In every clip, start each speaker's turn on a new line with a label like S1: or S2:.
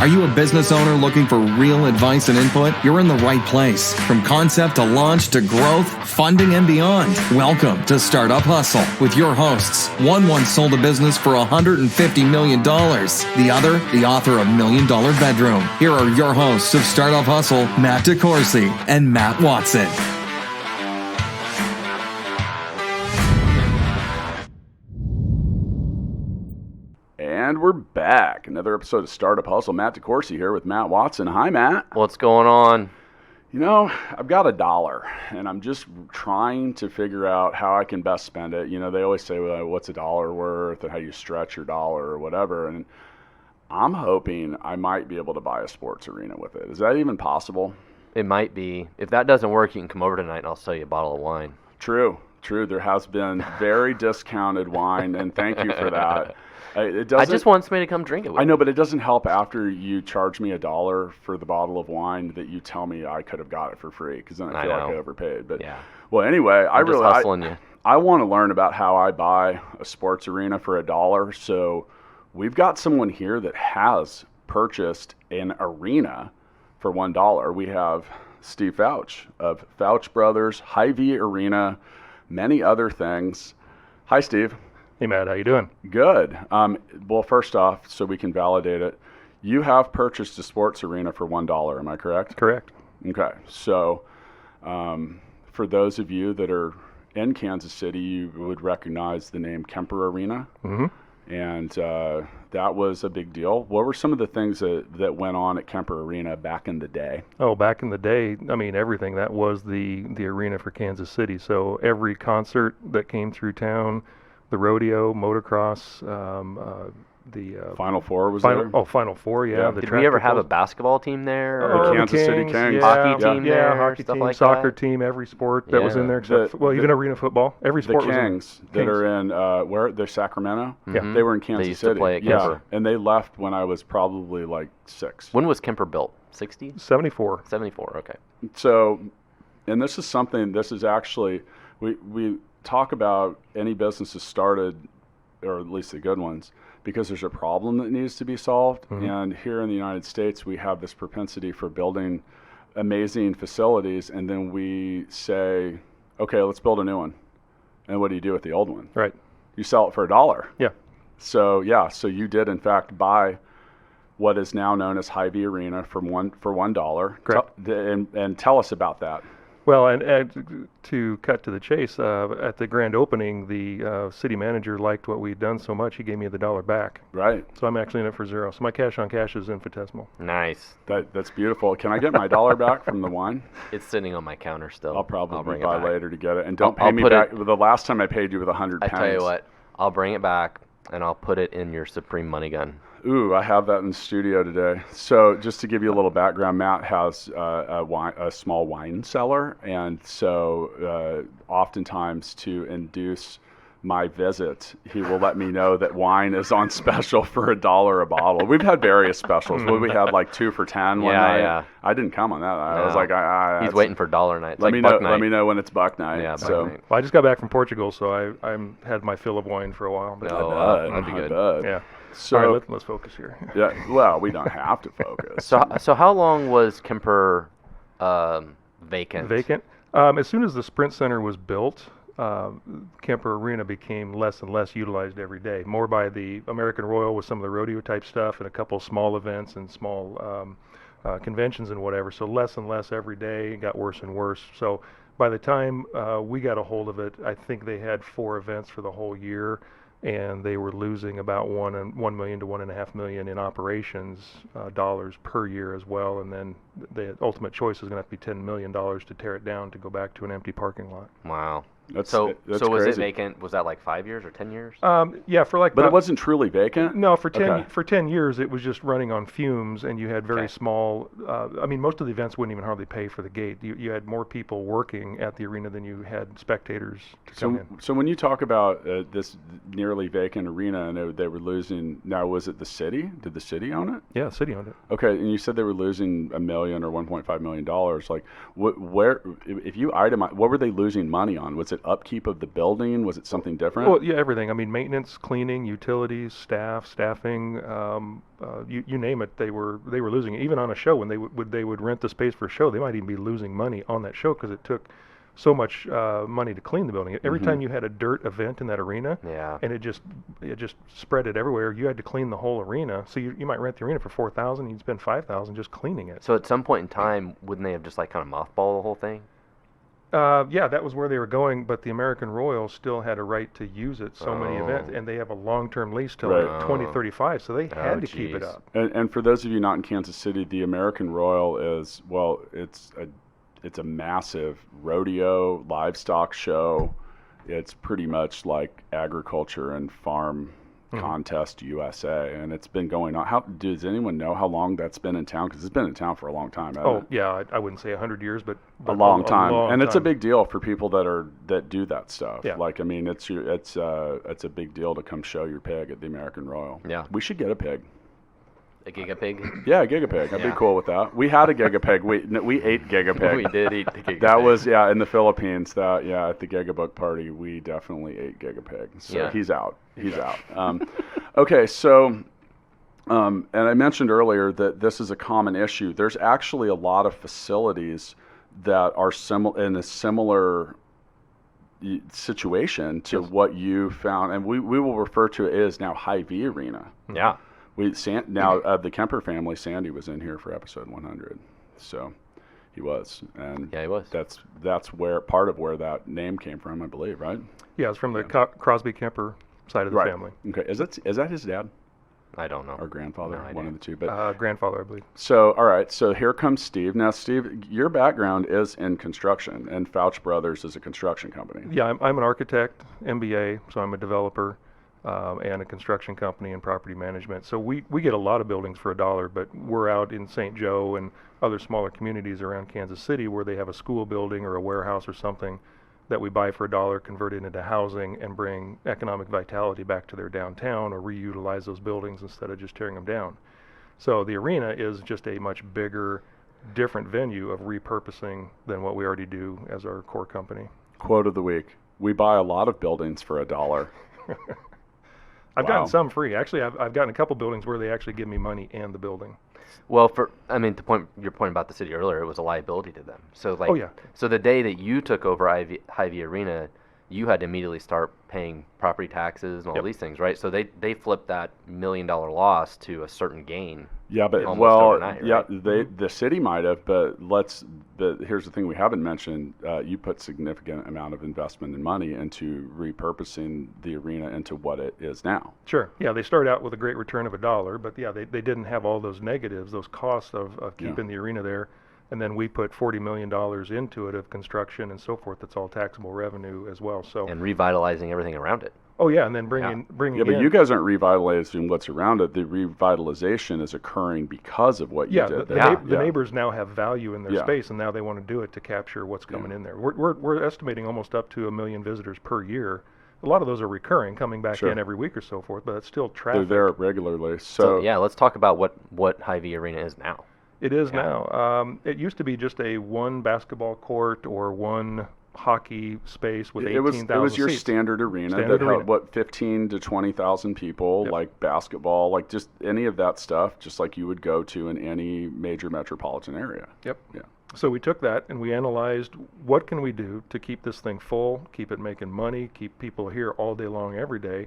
S1: Are you a business owner looking for real advice and input? You're in the right place. From concept to launch to growth, funding, and beyond. Welcome to Startup Hustle with your hosts. One once sold a business for $150 million. The other, the author of $1 Million Bedroom. Here are your hosts of Startup Hustle, Matt DeCourcy and Matt Watson.
S2: And we're back. Another episode of Startup Hustle. Matt DeCourcy here with Matt Watson. Hi, Matt.
S3: What's going on?
S2: You know, I've got $1, and I'm just trying to figure out how I can best spend it. You know, they always say, well, what's $1 worth, and how you stretch your dollar or whatever. And I'm hoping I might be able to buy a sports arena with it. Is that even possible?
S3: It might be. If that doesn't work, you can come over tonight and I'll sell you a bottle of wine.
S2: True. There has been very discounted wine, and thank you for that.
S3: I just want somebody to come drink it with me.
S2: I know, but it doesn't help after you charge me $1 for the bottle of wine that you tell me I could have got it for free, because then I feel like I overpaid. But
S3: yeah.
S2: Well, anyway,
S3: I'm just hustling you.
S2: I want to learn about how I buy a sports arena for $1. So we've got someone here that has purchased an arena for $1. We have Steve Foutch of Foutch Brothers, Hy-Vee Arena, many other things. Hi, Steve.
S4: Hey, Matt, how you doing?
S2: Good. Well, first off, so we can validate it, you have purchased a sports arena for $1, am I correct?
S4: Correct.
S2: Okay. So for those of you that are in Kansas City, you would recognize the name Kemper Arena.
S4: Mm-hmm.
S2: And that was a big deal. What were some of the things that went on at Kemper Arena back in the day?
S4: Oh, back in the day, I mean, everything. That was the arena for Kansas City. So every concert that came through town, the rodeo, motocross, the
S2: Final Four was there?
S4: Oh, Final Four, yeah.
S2: Did
S3: we ever have a basketball team there?
S2: The Kansas City Kings.
S3: Hockey team there?
S4: Yeah, hockey
S3: stuff
S4: team,
S3: like
S4: soccer
S3: that?
S4: team, every sport that was in there, except even arena football. Every sport
S2: the Kings
S4: was in.
S2: That are in, where? They're Sacramento?
S4: Yeah.
S2: They were in Kansas
S3: They used
S2: City.
S3: to play at Kemper.
S2: And they left when I was probably like 6.
S3: When was Kemper built? 60s?
S4: 74.
S3: 74, okay.
S2: So, and this is actually, we talk about any businesses started, or at least the good ones, because there's a problem that needs to be solved.
S4: Mm-hmm.
S2: And here in the United States, we have this propensity for building amazing facilities, and then we say, okay, let's build a new one. And what do you do with the old one?
S4: Right.
S2: You sell it for $1.
S4: Yeah.
S2: So you did in fact buy what is now known as Hy-Vee Arena for $1.
S4: Correct.
S2: And tell us about that.
S4: Well, and to cut to the chase, at the grand opening, the city manager liked what we'd done so much, he gave me the $1 back.
S2: Right.
S4: So I'm actually in it for $0. So my cash on cash is infinitesimal.
S3: Nice.
S2: That's beautiful. Can I get my $1 back from the wine?
S3: It's sitting on my counter still.
S2: I'll probably
S3: bring
S2: buy
S3: it back
S2: later to get it. And don't
S3: I'll
S2: pay me
S3: put
S2: back. The last time I paid you with 100
S3: I
S2: pennies.
S3: tell you what, I'll bring it back and I'll put it in your Supreme Money Gun.
S2: Ooh, I have that in the studio today. So just to give you a little background, Matt has a small wine cellar. And so oftentimes to induce my visit, he will let me know that wine is on special for $1 a bottle. We've had various specials. We had like 2 for $10 one night.
S3: Yeah.
S2: I didn't come on that. I
S3: No.
S2: was like,
S3: he's waiting for $1 night. It's
S2: Let
S3: like
S2: me
S3: Buck
S2: know.
S3: night.
S2: Let me know when it's Buck night.
S3: Yeah,
S2: so.
S3: Buck night.
S4: Well, I just got back from Portugal, so I had my fill of wine for a while. But
S3: That'd be good.
S2: I bet.
S4: yeah.
S2: So
S4: All right, let's focus here.
S2: yeah. Well, we don't have to focus.
S3: So how long was Kemper vacant?
S4: Vacant. As soon as the Sprint Center was built, Kemper Arena became less and less utilized every day. More by the American Royal with some of the rodeo type stuff and a couple of small events and small conventions and whatever. So less and less every day. It got worse and worse. So by the time we got a hold of it, I think they had 4 events for the whole year, and they were losing about $1 million to $1.5 million in operations dollars per year as well. And then the ultimate choice is going to have to be $10 million to tear it down to go back to an empty parking lot.
S3: Wow.
S2: So
S3: was
S2: crazy.
S3: it vacant? Was that like 5 years or 10 years?
S4: Yeah, for like.
S2: But it wasn't truly vacant?
S4: No, for 10
S2: Okay.
S4: for 10 years it was just running on fumes, and you had very small. I mean, most of the events wouldn't even hardly pay for the gate. You had more people working at the arena than you had spectators to come in.
S2: So when you talk about this nearly vacant arena and they were losing, now was it the city? Did the city own it?
S4: Yeah, the city owned it.
S2: Okay, and you said they were losing $1 million or $1.5 million. Like, where? If you itemize, what were they losing money on? Was it upkeep of the building? Was it something different?
S4: Well, yeah, everything. I mean, maintenance, cleaning, utilities, staffing, you name it. They were losing it. Even on a show, when they would rent the space for a show, they might even be losing money on that show because it took so much money to clean the building. Every time you had a dirt event in that arena, and it just spread it everywhere, you had to clean the whole arena. So you might rent the arena for $4,000, you'd spend $5,000 just cleaning it.
S3: So at some point in time, wouldn't they have just like kind of mothballed the whole thing?
S4: Yeah, that was where they were going, but the American Royal still had a right to use it so many events, and they have a long-term lease till
S2: Right.
S4: 2035, so they had to keep it up.
S2: And for those of you not in Kansas City, the American Royal is, well, it's a massive rodeo livestock show. It's pretty much like agriculture and farm contest USA, and it's been going on. How does anyone know how long that's been in town? Because it's been in town for a long time. Hasn't it?
S4: Yeah, I wouldn't say 100 years, but
S2: a long time.
S4: long
S2: and it's a
S4: time.
S2: big deal for people that do that stuff.
S4: Yeah.
S2: Like, I mean, it's a big deal to come show your pig at the American Royal.
S3: Yeah.
S2: We should get a pig.
S3: A gigapig?
S2: Yeah, a gigapig. I'd be cool with that. We had a gigapig. We ate gigapig.
S3: We did eat the gigapig.
S2: That was in the Philippines. At the Gigabook party, we definitely ate gigapig. So he's out. He's out. Okay, so and I mentioned earlier that this is a common issue. There's actually a lot of facilities that are in a similar situation to what you found, and we will refer to it as now Hy-Vee Arena.
S3: Yeah.
S2: The Kemper family, Sandy was in here for episode 100, so he was, and
S3: Yeah, he was.
S2: That's where part of where that name came from, I believe, right?
S4: Yeah, it's from the Crosby Kemper side of the family.
S2: Okay, is that his dad
S3: I don't know.
S2: or grandfather?
S3: No idea.
S2: One of the two, but
S4: Grandfather, I believe.
S2: so all right. So here comes Steve. Now, Steve, your background is in construction, and Foutch Brothers is a construction company.
S4: Yeah, I'm an architect, MBA, so I'm a developer and a construction company and property management. So we get a lot of buildings for $1, but we're out in St. Joe and other smaller communities around Kansas City where they have a school building or a warehouse or something that we buy for $1, convert it into housing, and bring economic vitality back to their downtown or reutilize those buildings instead of just tearing them down. So the arena is just a much bigger, different venue of repurposing than what we already do as our core company.
S2: Quote of the week: we buy a lot of buildings for $1.
S4: I've
S2: Wow.
S4: gotten some free. Actually, I've gotten a couple buildings where they actually give me money and the building.
S3: Well, your point about the city earlier, it was a liability to them. So like,
S4: Oh, yeah.
S3: So the day that you took over Hy-Vee Arena, you had to immediately start paying property taxes and all
S4: Yep.
S3: these things, right? So they flipped that $1 million loss to a certain gain.
S2: Yeah, but
S3: Almost overnight, right?
S2: the city might have, but here's the thing we haven't mentioned. You put significant amount of investment and money into repurposing the arena into what it is now.
S4: Sure. Yeah, they started out with a great return of $1, but yeah, they didn't have all those negatives, those costs of keeping the arena there. And then we put $40 million into it of construction and so forth. That's all taxable revenue as well. So
S3: And revitalizing everything around it.
S4: oh yeah, and then bringing
S2: Yeah, but
S4: in,
S2: you guys aren't revitalizing what's around it. The revitalization is occurring because of what you
S4: yeah,
S2: did.
S4: the neighbors now have value in their
S2: Yeah.
S4: space, and now they want to do it to capture what's coming in there. We're estimating almost up to 1 million visitors per year. A lot of those are recurring, coming back
S2: Sure.
S4: in every week or so forth, but it's still
S2: They're
S4: traffic.
S2: there regularly.
S3: So yeah, let's talk about what Hy-Vee Arena is now.
S4: It is now. It used to be just a one basketball court or one hockey space with 18,000
S2: it was your
S4: seats.
S2: standard arena
S4: Standard
S2: that
S4: arena.
S2: held 15 to 20,000 people,
S4: Yep.
S2: like basketball, like just any of that stuff, just like you would go to in any major metropolitan area.
S4: Yep.
S2: Yeah.
S4: So we took that and we analyzed what can we do to keep this thing full, keep it making money, keep people here all day long every day.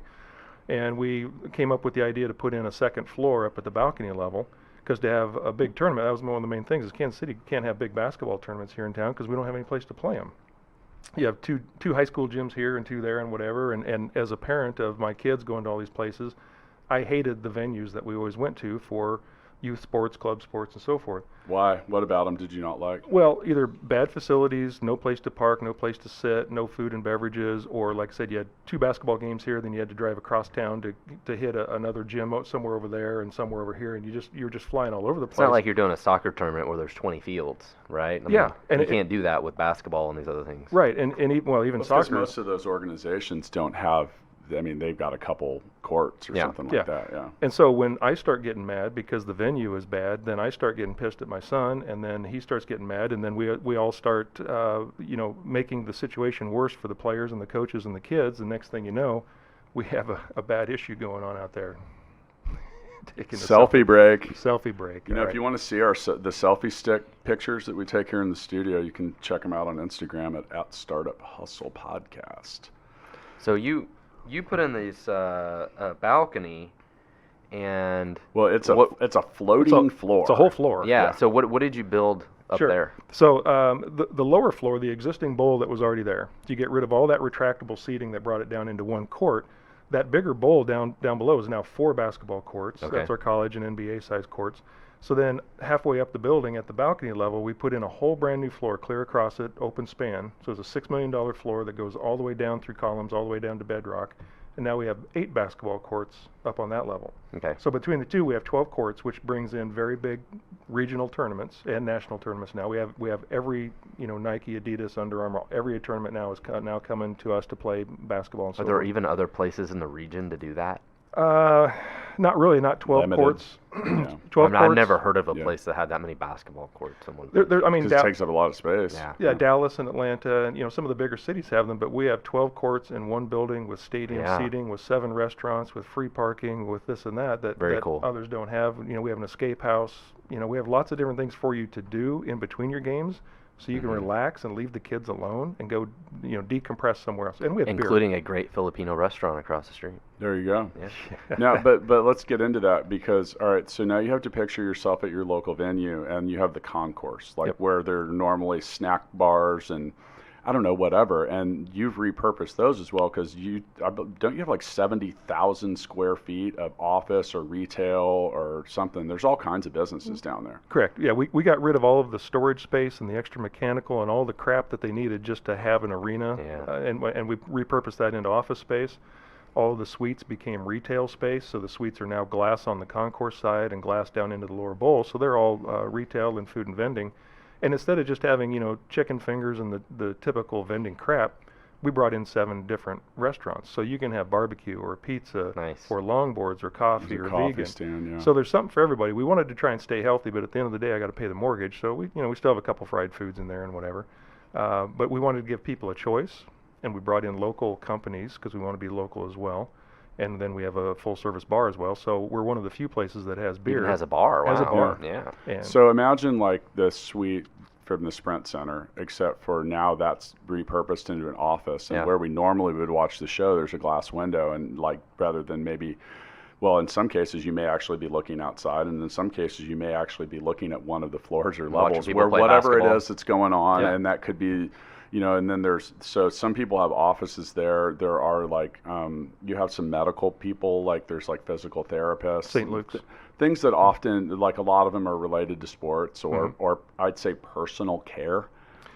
S4: And we came up with the idea to put in a second floor up at the balcony level, because to have a big tournament, that was one of the main things, is Kansas City can't have big basketball tournaments here in town because we don't have any place to play them. You have two high school gyms here and two there and whatever, and as a parent of my kids going to all these places, I hated the venues that we always went to for youth sports, club sports, and so forth.
S2: Why? What about them did you not like?
S4: Well, either bad facilities, no place to park, no place to sit, no food and beverages, or like I said, you had 2 basketball games here, then you had to drive across town to hit another gym somewhere over there and somewhere over here, and you're just flying all over the place.
S3: It's not like you're doing a soccer tournament where there's 20 fields, right? I mean,
S4: Yeah, and
S3: you can't do that with basketball and these other things.
S4: Right, and even
S2: Because
S4: soccer.
S2: most of those organizations don't have I mean, they've got a couple courts or something like that. Yeah.
S4: And so when I start getting mad because the venue is bad, then I start getting pissed at my son, and then he starts getting mad, and then we all start, making the situation worse for the players and the coaches and the kids. And next thing you know, we have a bad issue going on out there. Taking
S2: Selfie break.
S4: Selfie break.
S2: If you want to see the selfie stick pictures that we take here in the studio, you can check them out on Instagram at Startup Hustle Podcast.
S3: So you put in this balcony, and
S2: it's a floating floor.
S4: It's a whole floor.
S3: Yeah. So what did you build up there?
S4: So the lower floor, the existing bowl that was already there, you get rid of all that retractable seating that brought it down into one court. That bigger bowl down below is now 4 basketball courts.
S3: Okay.
S4: That's our college and NBA size courts. So then halfway up the building at the balcony level, we put in a whole brand new floor, clear across it, open span. So it's a $6 million floor that goes all the way down through columns, all the way down to bedrock. And now we have 8 basketball courts up on that level.
S3: Okay.
S4: So between the two, we have 12 courts, which brings in very big regional tournaments and national tournaments now. We have every, Nike, Adidas, Under Armour, every tournament now is now coming to us to play basketball. And so
S3: Are there even other places in the region to do that?
S4: Not really, not 12
S2: Limited.
S4: courts.
S2: Yeah.
S4: 12 courts.
S3: I've never heard of a place that had that many basketball courts in one.
S2: Because it takes up a lot of space.
S3: Yeah.
S4: Dallas and Atlanta, and some of the bigger cities have them, but we have 12 courts in one building with stadium seating, with 7 restaurants, with free parking, with this and that
S3: Very cool.
S4: Others don't have. We have an escape house. We have lots of different things for you to do in between your games, so you can relax and leave the kids alone and go, decompress somewhere else. And we have
S3: including
S4: beer.
S3: a great Filipino restaurant across the street.
S2: There you go.
S3: Yeah.
S2: Now, but let's get into that because, all right, so now you have to picture yourself at your local venue, and you have the concourse, where there are normally snack bars and I don't know, whatever, and you've repurposed those as well because don't you have like 70,000 square feet of office or retail or something? There's all kinds of businesses down there.
S4: Correct. Yeah, we got rid of all of the storage space and the extra mechanical and all the crap that they needed just to have an arena, and we repurposed that into office space. All of the suites became retail space, so the suites are now glass on the concourse side and glass down into the lower bowl, so they're all retail and food and vending. And instead of just having, chicken fingers and the typical vending crap, we brought in 7 different restaurants. So you can have barbecue or pizza or longboards or coffee or
S2: coffee
S4: vegan.
S2: Stand, yeah.
S4: So there's something for everybody. We wanted to try and stay healthy, but at the end of the day, I got to pay the mortgage. So we still have a couple fried foods in there and whatever. But we wanted to give people a choice, and we brought in local companies because we want to be local as well. And then we have a full-service bar as well. So we're one of the few places that has beer.
S3: Even has a bar. Wow.
S4: Has a bar.
S3: Yeah.
S4: And
S2: so imagine like the suite from the Sprint Center, except for now that's repurposed into an office. And where we normally would watch the show, there's a glass window. And like rather than maybe, well, in some cases you may actually be looking outside. And in some cases you may actually be looking at one of the floors or levels where whatever
S3: basketball.
S2: it is that's going on. And that could be, and then so some people have offices there. There are like, you have some medical people, like there's like physical therapists.
S4: St. Luke's.
S2: Things that often, like a lot of them are related to sports or I'd say personal care.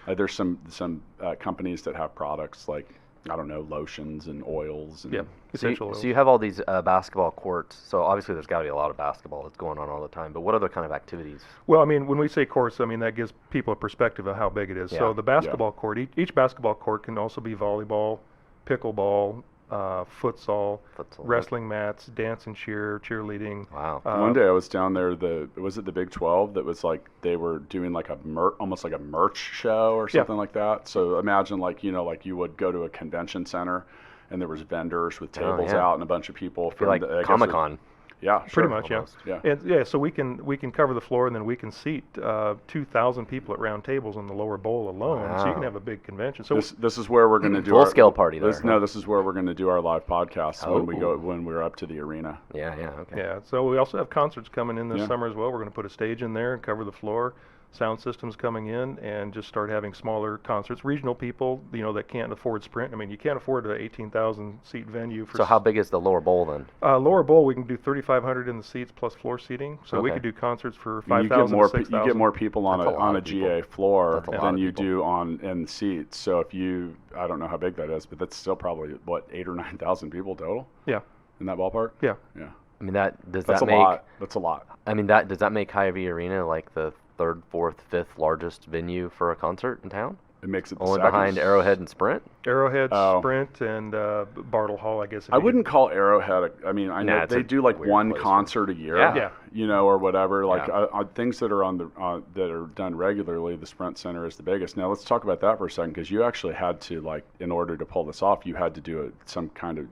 S2: There's some companies that have products like, I don't know, lotions and oils. And
S4: essential oils.
S3: So you have all these basketball courts. So obviously there's got to be a lot of basketball that's going on all the time. But what other kind of activities?
S4: Well, I mean, when we say courts, I mean, that gives people a perspective of how big it is. So the basketball court, each basketball court can also be volleyball, pickleball, futsal, wrestling mats, dance and cheerleading.
S3: Wow.
S2: One day I was down there, was it the Big 12 that was like, they were doing like almost like a merch show or something like that. So imagine like, like you would go to a convention center and there was vendors with tables out and a bunch of people from
S3: like Comic-Con.
S2: Yeah,
S4: pretty much,
S3: almost.
S4: And so we can cover the floor, and then we can seat 2,000 people at round tables in the lower bowl alone.
S3: Wow.
S4: So you can have a big convention. So
S2: this is where we're going to do
S3: full scale party there.
S2: This is where we're going to do our live podcast when we're up to the arena.
S3: Okay.
S4: Yeah. So we also have concerts coming in this summer as well. We're going to put a stage in there and cover the floor. Sound systems coming in and just start having smaller concerts. Regional people, that can't afford Sprint. I mean, you can't afford an 18,000 seat venue.
S3: So how big is the lower bowl then?
S4: Lower bowl, we can do 3,500 in the seats plus floor seating. So we could do concerts for 5,000 to 6,000.
S2: You get more people on a GA floor than you do in seats. So if I don't know how big that is, but that's still probably 8,000 or 9,000 people total.
S4: Yeah.
S2: In that ballpark.
S4: Yeah.
S2: Yeah.
S3: I mean that's
S2: a lot. That's a lot.
S3: I mean does that make Hy-Vee Arena like the 3rd, 4th, 5th largest venue for a concert in town?
S2: It makes it the
S3: Only
S2: second.
S3: behind Arrowhead and Sprint?
S4: Arrowhead, Sprint, and Bartle Hall, I guess.
S2: I wouldn't call Arrowhead. I mean, I know
S3: Nah, it's
S2: they
S3: a
S2: do like
S3: weird
S2: one
S3: place
S2: concert a year,
S3: Yeah.
S2: you know, or whatever. Like
S3: Yeah.
S2: things that are on the that are done regularly. The Sprint Center is the biggest. Now let's talk about that for a second, because you actually had to, like, in order to pull this off, you had to do some kind of.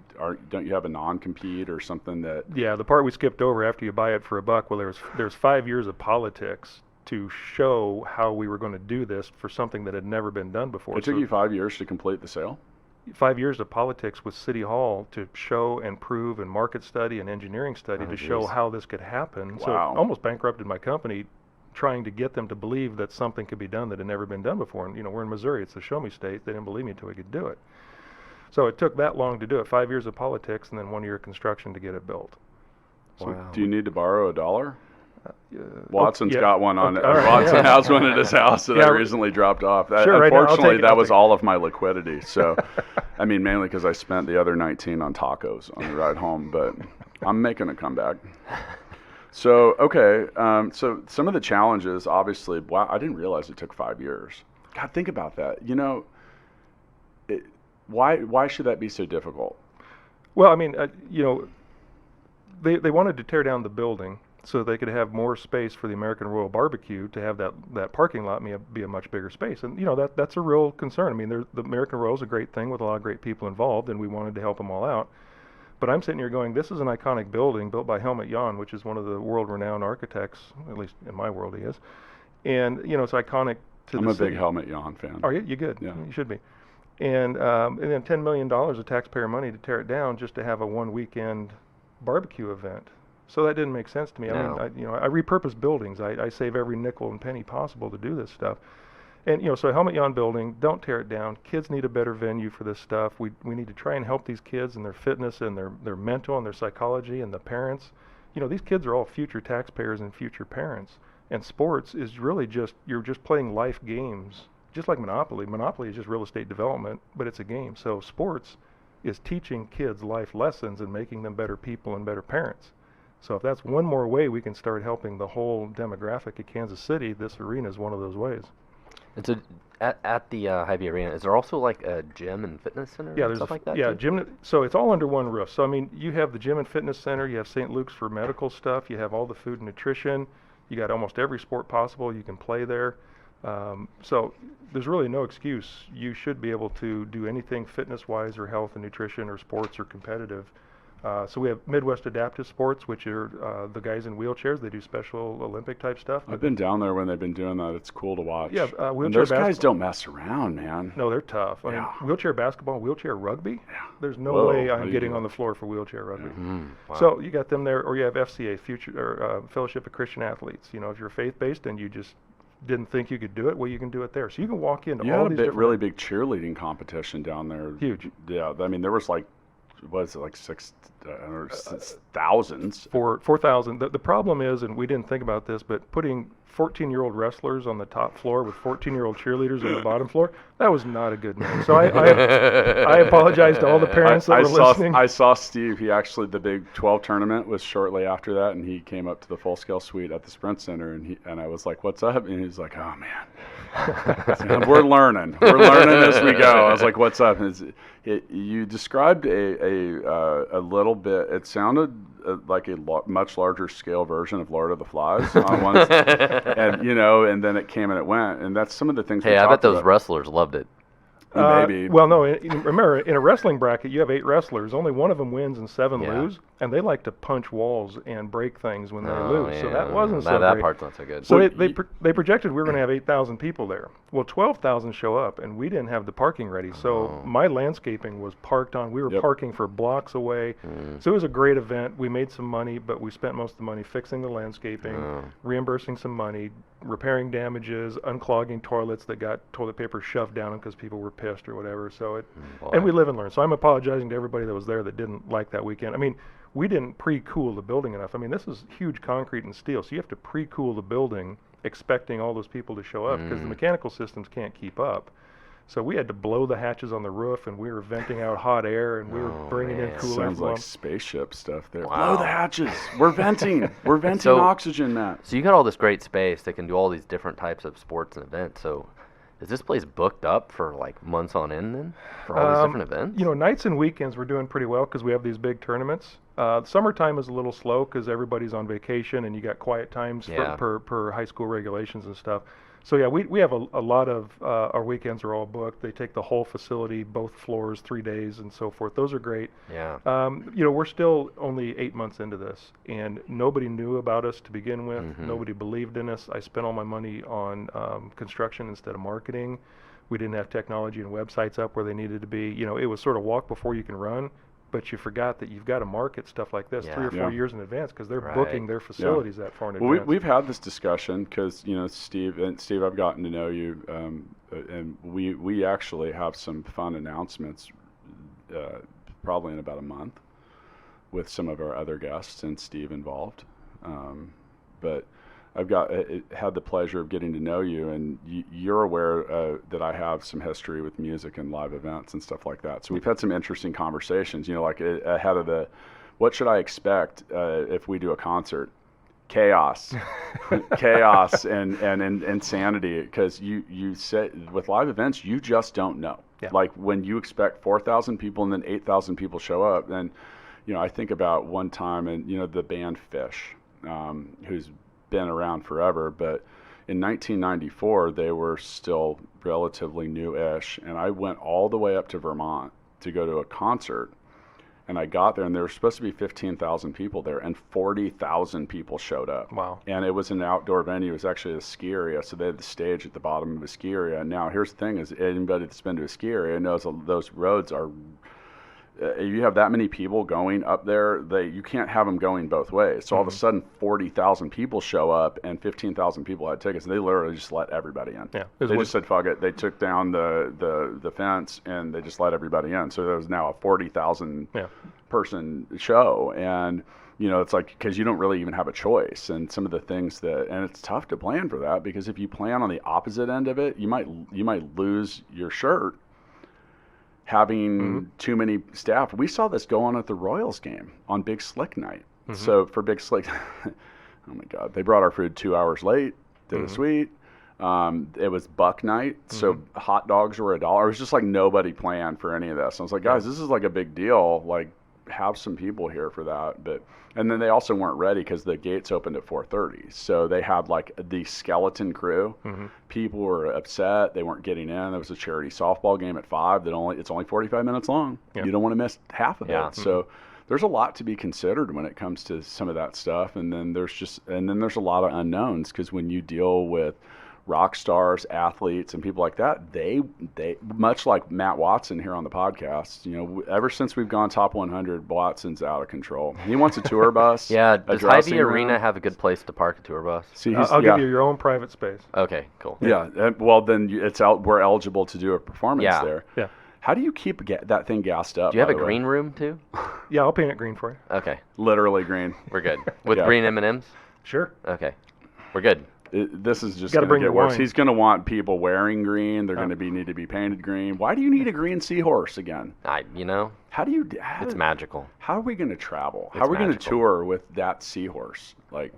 S2: Don't you have a non-compete or something that?
S4: Yeah, the part we skipped over after you buy it for $1. Well, there's 5 years of politics to show how we were going to do this for something that had never been done before.
S2: It took you 5 years to complete the sale.
S4: 5 years of politics with City Hall to show and prove and market study and engineering study to show how this could happen. So it almost bankrupted my company, trying to get them to believe that something could be done that had never been done before. And, you know, we're in Missouri. It's the show me state. They didn't believe me until we could do it. So it took that long to do it, 5 years of politics and then 1 year of construction to get it built.
S2: So do you need to borrow $1? Watson's
S4: yeah.
S2: got one on it.
S4: All right,
S2: Watson has one at his house that I recently dropped off.
S4: Sure, right now,
S2: unfortunately, that was all of my liquidity. So, I mean, mainly because I spent the other 19 on tacos on the ride home, but I'm making a comeback. So, okay, so some of the challenges, obviously, wow, I didn't realize it took 5 years. God, think about that. You know, why should that be so difficult?
S4: Well, I mean, you know, they wanted to tear down the building so they could have more space for the American Royal Barbecue, to have that parking lot be a much bigger space. And, you know, that's a real concern. I mean, the American Royal is a great thing with a lot of great people involved, and we wanted to help them all out. But I'm sitting here going, this is an iconic building built by Helmut Jahn, which is one of the world-renowned architects, at least in my world he is. And, you know, it's iconic to
S2: I'm
S4: the
S2: a
S4: city.
S2: big Helmut Jahn fan.
S4: Are you? You good?
S2: Yeah.
S4: You should be. And then $10 million of taxpayer money to tear it down just to have a one-weekend barbecue event. So that didn't make sense to me.
S3: No.
S4: I mean, I repurpose buildings. I save every nickel and penny possible to do this stuff. And, you know, so Helmut Jahn building, don't tear it down. Kids need a better venue for this stuff. We need to try and help these kids and their fitness and their mental and their psychology, and the parents. You know, these kids are all future taxpayers and future parents. And sports is really you're just playing life games, just like Monopoly. Monopoly is just real estate development, but it's a game. So sports is teaching kids life lessons and making them better people and better parents. So if that's one more way we can start helping the whole demographic of Kansas City, this arena is one of those ways.
S3: And so at the Hy-Vee Arena, is there also like a gym and fitness center?
S4: Yeah,
S3: and
S4: there's
S3: stuff like that.
S4: yeah,
S3: too?
S4: gym. So it's all under one roof. So I mean, you have the gym and fitness center, you have St. Luke's for medical stuff, you have all the food and nutrition, you got almost every sport possible you can play there. So there's really no excuse. You should be able to do anything fitness-wise or health and nutrition or sports or competitive. So we have Midwest Adaptive Sports, which are the guys in wheelchairs. They do Special Olympic type stuff.
S2: I've been down there when they've been doing that. It's cool to watch.
S4: Yeah,
S2: and
S4: wheelchair
S2: those guys
S4: basketball.
S2: don't mess around, man.
S4: No, they're tough. I mean,
S2: Yeah.
S4: wheelchair basketball, wheelchair rugby.
S2: Yeah.
S4: There's no
S2: Whoa,
S4: way
S2: how do
S4: I'm
S2: you
S4: getting
S2: do
S4: on
S2: that?
S4: the floor for wheelchair rugby.
S3: Wow.
S4: So you got them there, or you have FCA, Fellowship of Christian Athletes. You know, if you're faith-based and you just didn't think you could do it, well, you can do it there. So you can walk into
S2: You
S4: all
S2: had a
S4: these
S2: bit,
S4: different.
S2: really big cheerleading competition down there.
S4: Huge.
S2: Yeah, I mean, there was like, what is it, like thousands?
S4: For 4,000. The problem is, and we didn't think about this, but putting 14-year-old wrestlers on the top floor with 14-year-old cheerleaders on the bottom floor, that was not a good move. So I apologize to all the parents that were listening.
S2: I saw Steve. He actually, the Big 12 tournament was shortly after that, and he came up to the full-scale suite at the Sprint Center, and I was like, "What's up?" And he was like, "Oh man, we're learning as we go." I was like, "What's up?" And you described a little bit. It sounded like a much larger scale version of Lord of the Flies on one, and you know, and then it came and it went, and that's some of the things.
S3: Hey, I bet those wrestlers loved it.
S2: Maybe.
S4: Well, no. Remember, in a wrestling bracket, you have 8 wrestlers. Only one of them wins and 7
S3: Yeah.
S4: lose, and they like to punch walls and break things when they
S3: Oh,
S4: lose. So that
S3: yeah.
S4: wasn't so
S3: That
S4: great.
S3: part's not so good.
S4: So
S2: Well,
S4: they projected we were going to have 8,000 people there. Well, 12,000 show up, and we didn't have the parking ready. So my landscaping was parked on. We were
S2: Yep.
S4: parking for blocks away. So it was a great event. We made some money, but we spent most of the money fixing the landscaping, reimbursing some money, repairing damages, unclogging toilets that got toilet paper shoved down them because people were pissed or whatever. So and we live and learn. So I'm apologizing to everybody that was there that didn't like that weekend. I mean, we didn't pre-cool the building enough. I mean, this is huge concrete and steel, so you have to pre-cool the building expecting all those people to show up because the mechanical systems can't keep up. So we had to blow the hatches on the roof, and we were venting out hot air, and we were bringing in cool air
S2: Sounds
S4: flow.
S2: like spaceship stuff there.
S3: Wow.
S2: Blow the hatches. We're venting. We're venting
S3: So-
S2: oxygen, Matt.
S3: So you got all this great space that can do all these different types of sports and events. So Is this place booked up for like months on end then for all these different events?
S4: Nights and weekends we're doing pretty well because we have these big tournaments. Summertime is a little slow because everybody's on vacation and you got quiet times per high school regulations and stuff. So yeah, we have a lot of our weekends are all booked. They take the whole facility, both floors, 3 days and so forth. Those are great.
S3: Yeah.
S4: We're still only 8 months into this, and nobody knew about us to begin with.
S3: Mm-hmm.
S4: Nobody believed in us. I spent all my money on construction instead of marketing. We didn't have technology and websites up where they needed to be. It was sort of walk before you can run. But you forgot that you've got to market stuff like this 3 or 4 years in advance because they're booking their facilities that far in advance.
S2: We've had this discussion because Steve, I've gotten to know you, and we actually have some fun announcements, probably in about a month, with some of our other guests and Steve involved. But I've had the pleasure of getting to know you, and you're aware that I have some history with music and live events and stuff like that. So we've had some interesting conversations, like ahead of what should I expect if we do a concert? Chaos, chaos and insanity, because you say with live events, you just don't know. Yeah. Like when you expect 4,000 people and then 8,000 people show up, and I think about one time, and the band Fish, who's been around forever, but in 1994 they were still relatively new-ish, and I went all the way up to Vermont to go to a concert, and I got there and there were supposed to be 15,000 people there, and 40,000 people showed up.
S4: Wow. And
S2: it was an outdoor venue. It was actually a ski area, so they had the stage at the bottom of a ski area. And now here's the thing, is anybody that's been to a ski area knows those roads are you have that many people going up there, you can't have them going both ways. So all of a sudden, 40,000 people show up, and 15,000 people had tickets, and they literally just let everybody in.
S4: Yeah,
S2: they just said, fuck it. They took down the fence, and they just let everybody in. So there was now a 40,000 person show, and it's like, because you don't really even have a choice. And some of the things and it's tough to plan for that, because if you plan on the opposite end of it, you might lose your shirt having too many staff. We saw this go on at the Royals game on Big Slick night. So for Big Slick, oh my God, they brought our food 2 hours late, did a suite. It was Buck night, so hot dogs were $1. It was just like nobody planned for any of this. I was like, guys, this is like a big deal. Like, have some people here for that. And then they also weren't ready because the gates opened at 4:30. So they had like the skeleton crew. People were upset. They weren't getting in. There was a charity softball game at 5 it's only 45 minutes long. You don't want to miss half of it. So there's a lot to be considered when it comes to some of that stuff. And then there's a lot of unknowns, because when you deal with rock stars, athletes, and people like that, they much like Matt Watson here on the podcast, ever since we've gone top 100, Watson's out of control. He wants a tour bus.
S3: Does Hy-Vee Arena have a good place to park a tour bus?
S4: See, I'll give you your own private space.
S3: Okay, cool.
S2: Well, then we're eligible to do a performance there.
S4: Yeah.
S2: How do you keep that thing gassed up?
S3: Do you have a green room too?
S4: Yeah, I'll paint it green for you.
S3: Okay.
S2: Literally green.
S3: We're good. With green M&Ms?
S4: Sure.
S3: Okay. We're good.
S2: This is just going to get worse. He's going to want people wearing green. They're going to need to be painted green. Why do you need a green seahorse again?
S3: How do you? It's magical.
S2: How are we going to travel? How are we going to tour with that seahorse?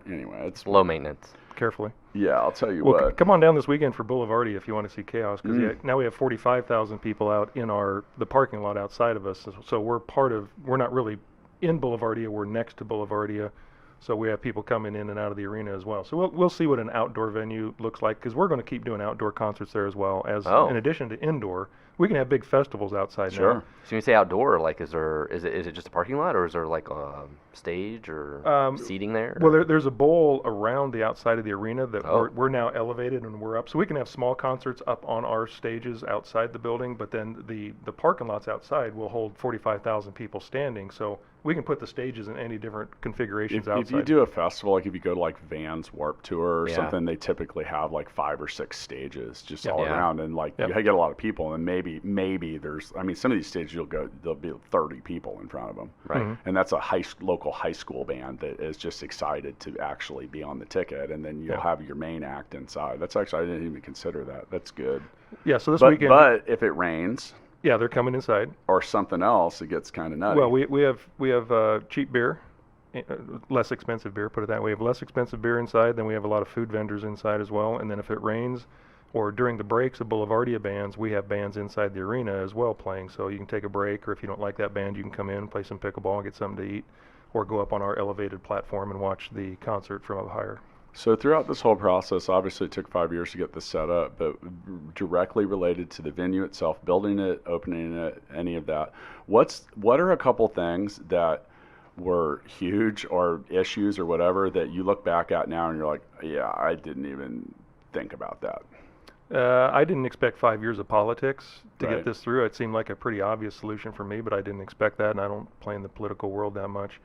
S2: Anyway, it's
S3: low maintenance.
S4: Carefully.
S2: Yeah, I'll tell you what.
S4: Come on down this weekend for Boulevardia if you want to see chaos, because now we have 45,000 people out in the parking lot outside of us. So we're not really in Boulevardia. We're next to Boulevardia. So we have people coming in and out of the arena as well. So we'll see what an outdoor venue looks like, because we're going to keep doing outdoor concerts there as well, as in addition to indoor. We can have big festivals outside now.
S3: So when you say outdoor, like, is it just a parking lot, or is there like a stage or seating there?
S4: Well, there's a bowl around the outside of the arena that we're now elevated and we're up. So we can have small concerts up on our stages outside the building, but then the parking lots outside will hold 45,000 people standing. So we can put the stages in any different configurations outside.
S2: If you do a festival, like if you go to like Vans Warped Tour or something, they typically have like 5 or 6 stages just all around, and like you get a lot of people, and maybe there's, some of these stages there'll be 30 people in front of them, right? And that's a local high school band that is just excited to actually be on the ticket, and then you'll have your main act inside. That's actually, I didn't even consider that. That's good.
S4: Yeah. So this weekend,
S2: but if it rains.
S4: Yeah, they're coming inside.
S2: Or something else, it gets kind of nutty.
S4: Well, we have cheap beer, less expensive beer, put it that way. We have less expensive beer inside, then we have a lot of food vendors inside as well. And then if it rains, Or during the breaks of Boulevardia bands, we have bands inside the arena as well playing. So you can take a break, or if you don't like that band, you can come in, play some pickleball, and get something to eat, or go up on our elevated platform and watch the concert from up higher.
S2: So throughout this whole process, obviously it took 5 years to get this set up, but directly related to the venue itself, building it, opening it, any of that, what are a couple things that were huge or issues or whatever that you look back at now and you're like, yeah, I didn't even think about that?
S4: I didn't expect 5 years of politics to
S2: Right.
S4: get this through. It seemed like a pretty obvious solution for me, but I didn't expect that, and I don't play in the political world that much.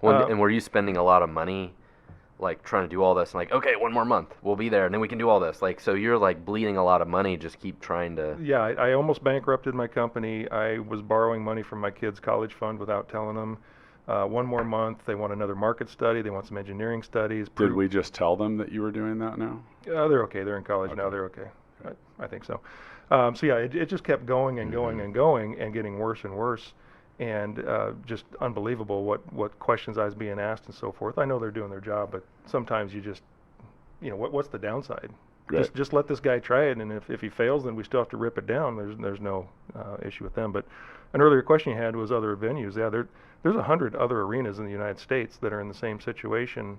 S3: Well, and were you spending a lot of money, like trying to do all this, and like, okay, 1 more month, we'll be there, and then we can do all this. Like, so you're like bleeding a lot of money, just keep trying to.
S4: Yeah, I almost bankrupted my company. I was borrowing money from my kids' college fund without telling them. 1 more month, they want another market study, they want some engineering studies.
S2: Did we just tell them that you were doing that now?
S4: They're okay. They're in college now. They're okay. I think so. So yeah, it just kept going and going and going and getting worse and worse, and just unbelievable what questions I was being asked and so forth. I know they're doing their job, but sometimes you just, what's the downside?
S2: Right.
S4: Just let this guy try it, and if he fails, then we still have to rip it down. There's no issue with them. But an earlier question you had was other venues. Yeah, there's 100 other arenas in the United States that are in the same situation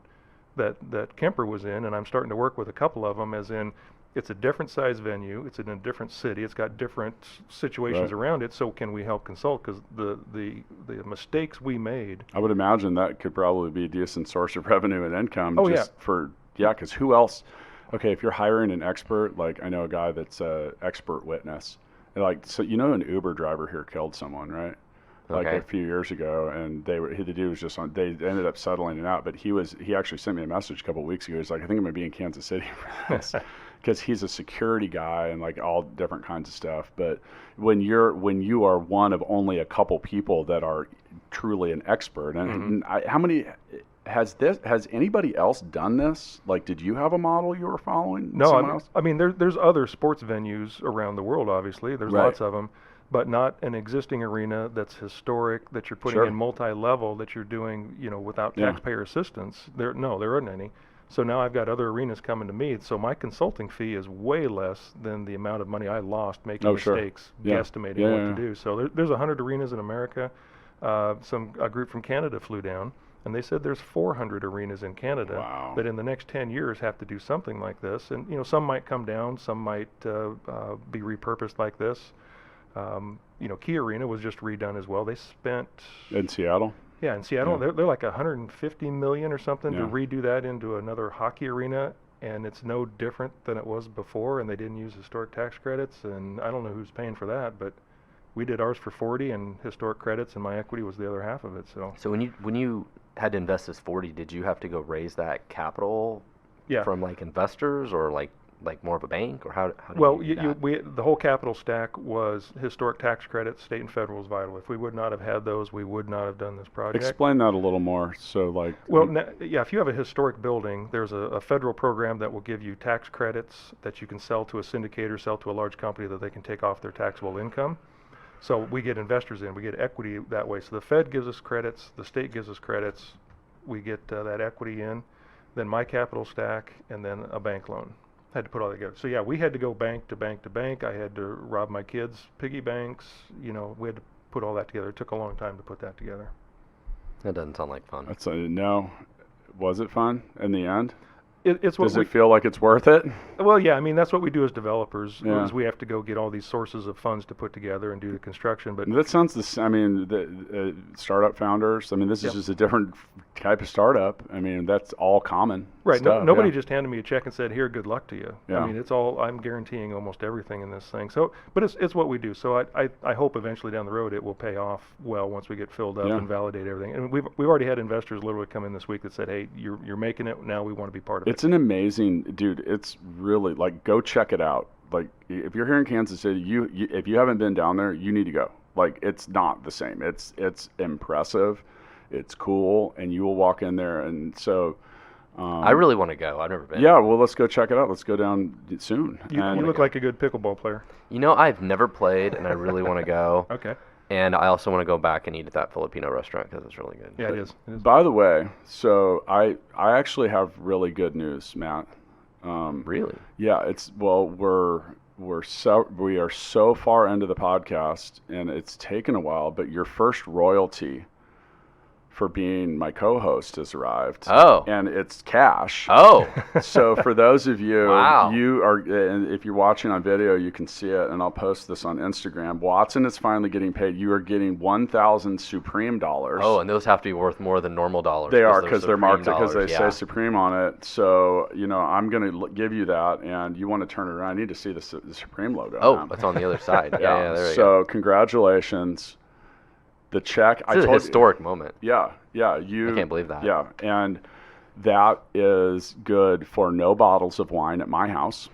S4: that Kemper was in, and I'm starting to work with a couple of them, as in it's a different size venue, it's in a different city, it's got different situations
S2: Right.
S4: around it, so can we help consult? Because the mistakes we made.
S2: I would imagine that could probably be a decent source of revenue and income.
S4: Oh,
S2: just because who else? Okay, if you're hiring an expert, like I know a guy that's a expert witness. And like, so an Uber driver here killed someone, right? Like
S3: Okay.
S2: a few years ago, and the dude was just on. They ended up settling it out, but he actually sent me a message a couple of weeks ago. He's like, I think I'm gonna be in Kansas City for this, because he's a security guy and like all different kinds of stuff. But when you are one of only a couple people that are truly an expert, and how many has anybody else done this? Like, did you have a model you were following?
S4: No,
S2: Someone else?
S4: I mean there's other sports venues around the world. Obviously, there's
S2: Right.
S4: lots of them, but not an existing arena that's historic, that you're putting
S2: Sure.
S4: in multi-level, that you're doing without
S2: Yeah.
S4: taxpayer assistance. There aren't any. So now I've got other arenas coming to me. So my consulting fee is way less than the amount of money I lost making
S2: Oh, sure.
S4: mistakes,
S2: Yeah.
S4: guesstimating
S2: Yeah,
S4: what
S2: yeah,
S4: to do. So there's 100 arenas in America. A group from Canada flew down, and they said there's 400 arenas in Canada
S2: Wow.
S4: that in the next 10 years have to do something like this. And some might come down, some might be repurposed like this. Key Arena was just redone as well. They spent
S2: In Seattle.
S4: yeah, in Seattle,
S2: Yeah.
S4: they're like 150 million or something to
S2: Yeah.
S4: redo that into another hockey arena, and it's no different than it was before, and they didn't use historic tax credits, and I don't know who's paying for that, but we did ours for 40 and historic credits, and my equity was the other half of it. So
S3: when you had to invest this 40, did you have to go raise that capital
S4: yeah.
S3: from like investors or like more of a bank, or how did
S4: Well,
S3: you do that?
S4: the whole capital stack was historic tax credits. State and federal was vital. If we would not have had those, we would not have done this project.
S2: Explain that a little more. So like.
S4: Well, if you have a historic building, there's a federal program that will give you tax credits that you can sell to a syndicator, sell to a large company that they can take off their taxable income. So we get investors in, we get equity that way. So the Fed gives us credits, the state gives us credits, we get that equity in, then my capital stack, and then a bank loan. Had to put all that together. So yeah, we had to go bank to bank to bank. I had to rob my kids' piggy banks. We had to put all that together. It took a long time to put that together.
S3: That doesn't sound like fun.
S2: That's no. Was it fun in the end?
S4: It's what
S2: Does it feel like it's worth it?
S4: Well, yeah, I mean, that's what we do as developers,
S2: Yeah.
S4: is we have to go get all these sources of funds to put together and do the construction. But
S2: That sounds I mean, the startup founders. I mean, this is
S4: Yep.
S2: just a different type of startup. I mean, that's all common.
S4: right,
S2: Stuff,
S4: nobody
S2: yeah.
S4: just handed me a check and said, "Here, good luck to you."
S2: Yeah.
S4: I mean, I'm guaranteeing almost everything in this thing. So, but it's what we do. So I hope eventually down the road it will pay off well once we get filled up
S2: Yeah.
S4: and validate everything. And we've already had investors literally come in this week that said, "Hey, you're making it. Now we want to be part of
S2: It's
S4: it."
S2: an amazing, dude. It's really like, go check it out. Like, if you're here in Kansas City, you if you haven't been down there, you need to go. Like, it's not the same. It's impressive, it's cool, and you will walk in there, and so.
S3: I really want to go. I've never been.
S2: Yeah, well, let's go check it out. Let's go down soon.
S4: You
S2: And-
S4: look like a good pickleball player.
S3: I've never played, and I really want to go.
S4: Okay.
S3: And I also want to go back and eat at that Filipino restaurant because it's really good.
S4: Yeah,
S3: But
S4: it is. It is.
S2: By the way, so I actually have really good news, Matt.
S3: Really?
S2: Yeah, we are so far into the podcast, and it's taken a while, but your first royalty for being my co-host has arrived.
S3: Oh.
S2: And it's cash.
S3: Oh.
S2: So for those of you,
S3: Wow.
S2: and if you're watching on video, you can see it, and I'll post this on Instagram. Watson is finally getting paid. You are getting 1,000 Supreme dollars.
S3: Oh, and those have to be worth more than normal dollars.
S2: They are, because they're
S3: Supreme
S2: marked, because they
S3: dollars,
S2: say Supreme on it. So, I'm going to give you that, and you want to turn it around. I need to see the Supreme logo.
S3: Oh,
S2: now.
S3: it's on the other side. Yeah, there we go.
S2: So congratulations. The check.
S3: It's a historic moment.
S2: Yeah. I
S3: can't believe that.
S2: Yeah, and that is good for no bottles of wine at my house.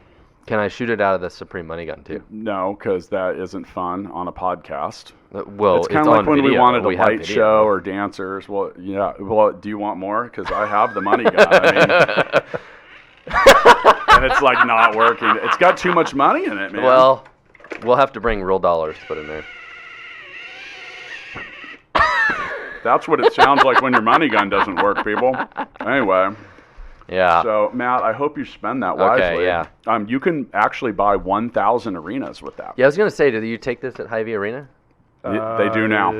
S3: Can I shoot it out of the Supreme Money Gun too?
S2: No, because that isn't fun on a podcast.
S3: Well,
S2: it's kind of like when we wanted a
S3: have
S2: light
S3: video.
S2: show or dancers. Well, yeah. Well, do you want more? Because I have the money gun. I mean, and it's like not working. It's got too much money in it, man.
S3: Well, we'll have to bring real dollars to put in there.
S2: That's what it sounds like when your money gun doesn't work, people. Anyway.
S3: Yeah.
S2: So, Matt, I hope you spend that wisely.
S3: Okay, yeah.
S2: You can actually buy 1,000 arenas with that.
S3: Yeah, I was going to say, do you take this at Hy-Vee Arena?
S2: They do now.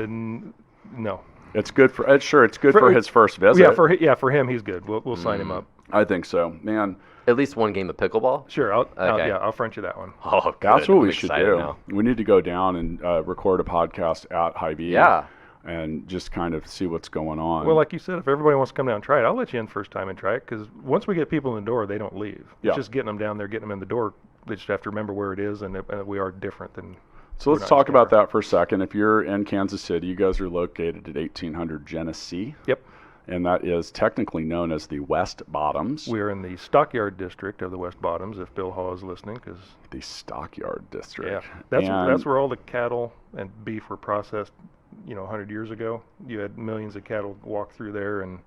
S4: No.
S2: It's good for it's good for his first visit.
S4: Yeah, for him, he's good. We'll sign him up.
S2: I think so, man.
S3: At least one game of pickleball?
S4: Sure, I'll front you that one.
S3: Oh, good.
S2: That's what
S3: I'm
S2: we should
S3: excited
S2: do.
S3: now.
S2: We need to go down and record a podcast at Hy-Vee.
S3: Yeah.
S2: And just kind of see what's going on.
S4: Well, like you said, if everybody wants to come down and try it, I'll let you in first time and try it, because once we get people in the door, they don't leave.
S2: Yeah.
S4: It's just getting them down there, getting them in the door. They just have to remember where it is, and we are different than.
S2: So let's talk about that for a second. If you're in Kansas City, you guys are located at 1800 Genesee.
S4: Yep.
S2: And that is technically known as the West Bottoms.
S4: We are in the Stockyard District of the West Bottoms, if Bill Hall is listening, because.
S2: The Stockyard District.
S4: Yeah. That's where all the cattle and beef were processed. 100 years ago, you had millions of cattle walk through there and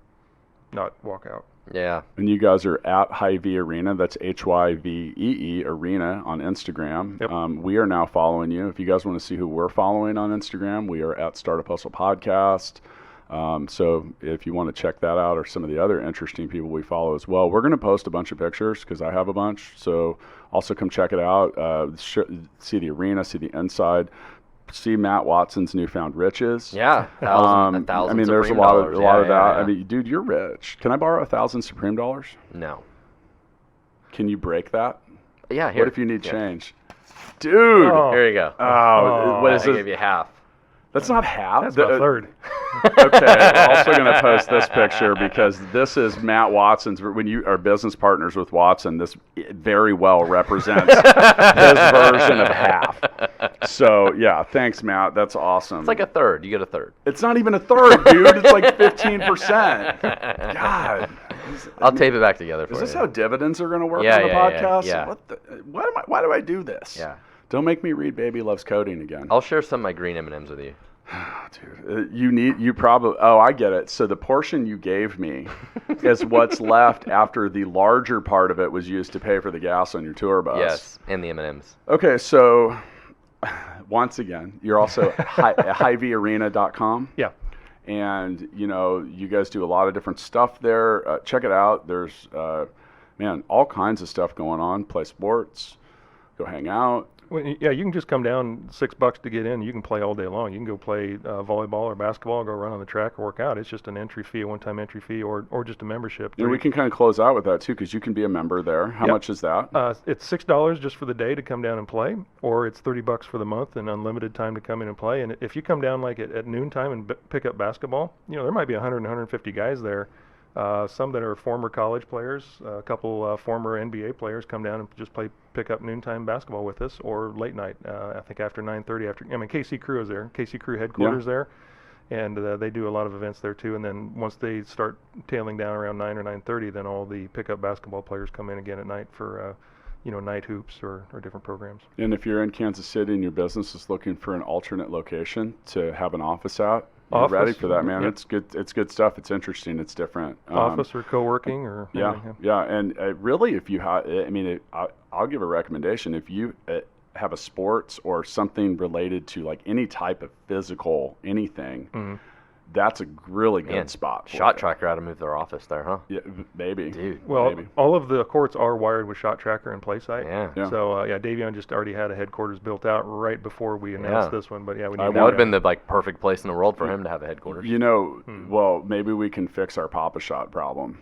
S4: not walk out.
S3: Yeah.
S2: And you guys are at Hy-Vee Arena. That's HYVEE Arena on Instagram.
S4: Yep.
S2: We are now following you. If you guys want to see who we're following on Instagram, we are at Startup Hustle Podcast. So if you want to check that out, or some of the other interesting people we follow as well, we're going to post a bunch of pictures because I have a bunch. So also come check it out. See the arena, see the inside. See Matt Watson's newfound riches.
S3: Yeah, $1,000
S2: I mean, there's a
S3: Supreme
S2: lot
S3: dollars.
S2: of that.
S3: Yeah.
S2: I mean, dude, you're rich. Can I borrow 1,000 Supreme dollars?
S3: No.
S2: Can you break that?
S3: Yeah, here.
S2: What if you need change? Dude!
S4: Oh.
S3: Here you go.
S2: What is
S3: I
S2: it?
S3: gave you half.
S2: That's not half.
S4: That's about a third.
S2: Okay, we're also going to post this picture because this is Matt Watson's. When you are business partners with Watson, this very well represents his version of half. So, yeah, thanks, Matt. That's awesome.
S3: It's like a third. You get a third.
S2: It's not even a third, dude. It's like 15%. God.
S3: I'll tape it back together for you.
S2: Is this how dividends are going to work
S3: Yeah,
S2: on the
S3: yeah,
S2: podcast?
S3: yeah.
S2: Why do I do this?
S3: Yeah.
S2: Don't make me read Baby Loves Coding again.
S3: I'll share some of my green M&Ms with you.
S2: Dude, I get it. So the portion you gave me is what's left after the larger part of it was used to pay for the gas on your tour bus.
S3: Yes, and the M&Ms.
S2: Okay, so once again, you're also at HyVeeArena.com.
S4: Yeah.
S2: And, you guys do a lot of different stuff there. Check it out. There's, all kinds of stuff going on. Play sports, go hang out.
S4: Well, yeah, you can just come down, $6 to get in. You can play all day long. You can go play volleyball or basketball, go run on the track or work out. It's just an entry fee, a one-time entry fee, or just a membership.
S2: And we can kind of close out with that too, because you can be a member there. How much is that?
S4: It's $6 just for the day to come down and play, or it's $30 for the month and unlimited time to come in and play. And if you come down like at noontime and pick up basketball, there might be 100 and 150 guys there. Some that are former college players, a couple former NBA players come down and just pick up noontime basketball with us, or late night. I think after 9:30. KC Crew is there. KC Crew headquarters there, and they do a lot of events there too. And then once they start tailing down around 9 or 9:30, then all the pickup basketball players come in again at night for night hoops or different programs.
S2: And if you're in Kansas City and your business is looking for an alternate location to have an office at, you're ready for that, man.
S4: Yep.
S2: It's good. It's good stuff. It's interesting. It's different.
S4: Office or co-working or
S2: And really, if you have, I'll give a recommendation. If you have a sports or something related to like any type of physical anything, that's a really good
S3: Man,
S2: spot. For
S3: Shot
S2: you.
S3: Tracker ought to move their office there, huh?
S2: Yeah, maybe.
S3: Dude.
S4: Well,
S2: Maybe.
S4: all of the courts are wired with Shot Tracker and PlaySite.
S3: Yeah.
S2: Yeah.
S4: So yeah, Davion just already had a headquarters built out right before we announced
S3: Yeah.
S4: this one. But yeah, we
S2: I
S4: need
S3: That would have been the like perfect place in the world for him to have a headquarters.
S2: You know, well, maybe we can fix our Papa Shot problem.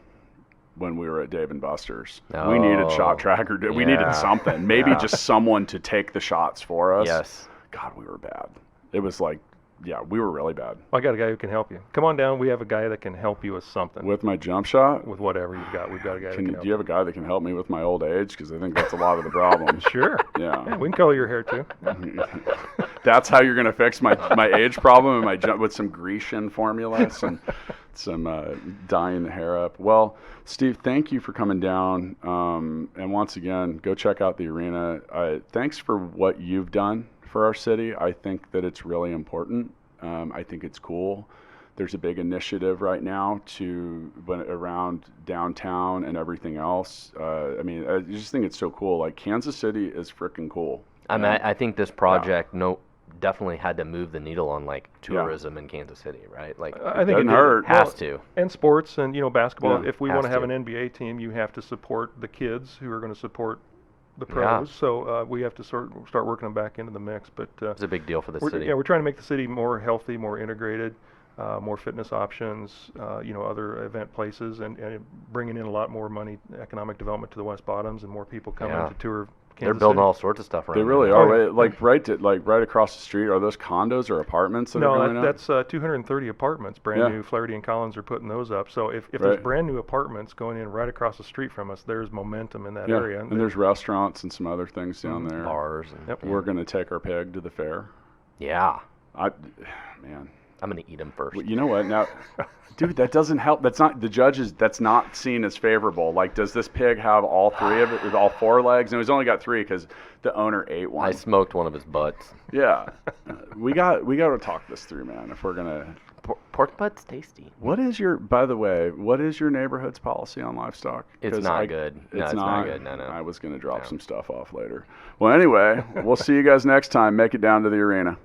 S2: When we were at Dave and Buster's, we needed Shot Tracker. We
S3: yeah.
S2: needed something. Maybe
S3: Yeah.
S2: just someone to take the shots for us.
S3: Yes.
S2: God, we were bad. It was like, yeah, we were really bad.
S4: I got a guy who can help you. Come on down. We have a guy that can help you with something.
S2: With my jump shot,
S4: With whatever you've got, we've got a guy that can
S2: do
S4: help
S2: you have a guy that can help me with my old age? Because I think that's a lot of the problem.
S4: Sure.
S2: Yeah.
S4: We can color your hair too.
S2: That's how you're going to fix my age problem and my jump with some Grecian formula, some dyeing the hair up. Well, Steve, thank you for coming down. And once again, go check out the arena. Thanks for what you've done for our city. I think that it's really important. I think it's cool. There's a big initiative right now around downtown and everything else. I mean, I just think it's so cool. Like, Kansas City is freaking cool.
S3: I mean, I think this project definitely had to move the needle on like tourism in Kansas City, right? Like,
S4: I think
S2: Doesn't
S4: it
S2: hurt.
S3: has to.
S4: And sports and basketball.
S2: Yeah,
S4: If we
S3: has
S4: want to have
S3: to.
S4: an NBA team, you have to support the kids who are going to support the pros. So we have to start working them back into the mix. But
S3: It's a big deal for the city.
S4: we're trying to make the city more healthy, more integrated, more fitness options, other event places, and bringing in a lot more money, economic development to the West Bottoms, and more people coming
S3: Yeah.
S4: to tour Kansas
S3: They're building
S4: City.
S3: all sorts of stuff around
S2: They really
S3: there.
S2: are.
S4: Oh, yeah.
S2: Right across the street. Are those condos or apartments that are
S4: No,
S2: going up?
S4: that's 230 apartments, brand
S2: Yeah.
S4: new. Flaherty and Collins are putting those up. So if
S2: Right.
S4: there's brand new apartments going in right across the street from us, there's momentum in that
S2: Yeah,
S4: area.
S2: and there's restaurants and some other things down there.
S3: Bars. And,
S4: Yep.
S2: We're going to take our pig to the fair.
S3: Yeah.
S2: Man.
S3: I'm going to eat them first.
S2: Well, you know what? Now, dude, that doesn't help. That's not the judges. That's not seen as favorable. Like, does this pig have all three of it, all four legs? And he's only got three because the owner ate one.
S3: I smoked one of his butts.
S2: Yeah, we got to talk this through, man. If we're gonna,
S3: Pork butt's tasty.
S2: by the way, what is your neighborhood's policy on livestock?
S3: It's
S2: 'Cause
S3: not good. No, it's not good. No.
S2: I was gonna drop
S3: No.
S2: some stuff off later. Well, anyway, we'll see you guys next time. Make it down to the arena.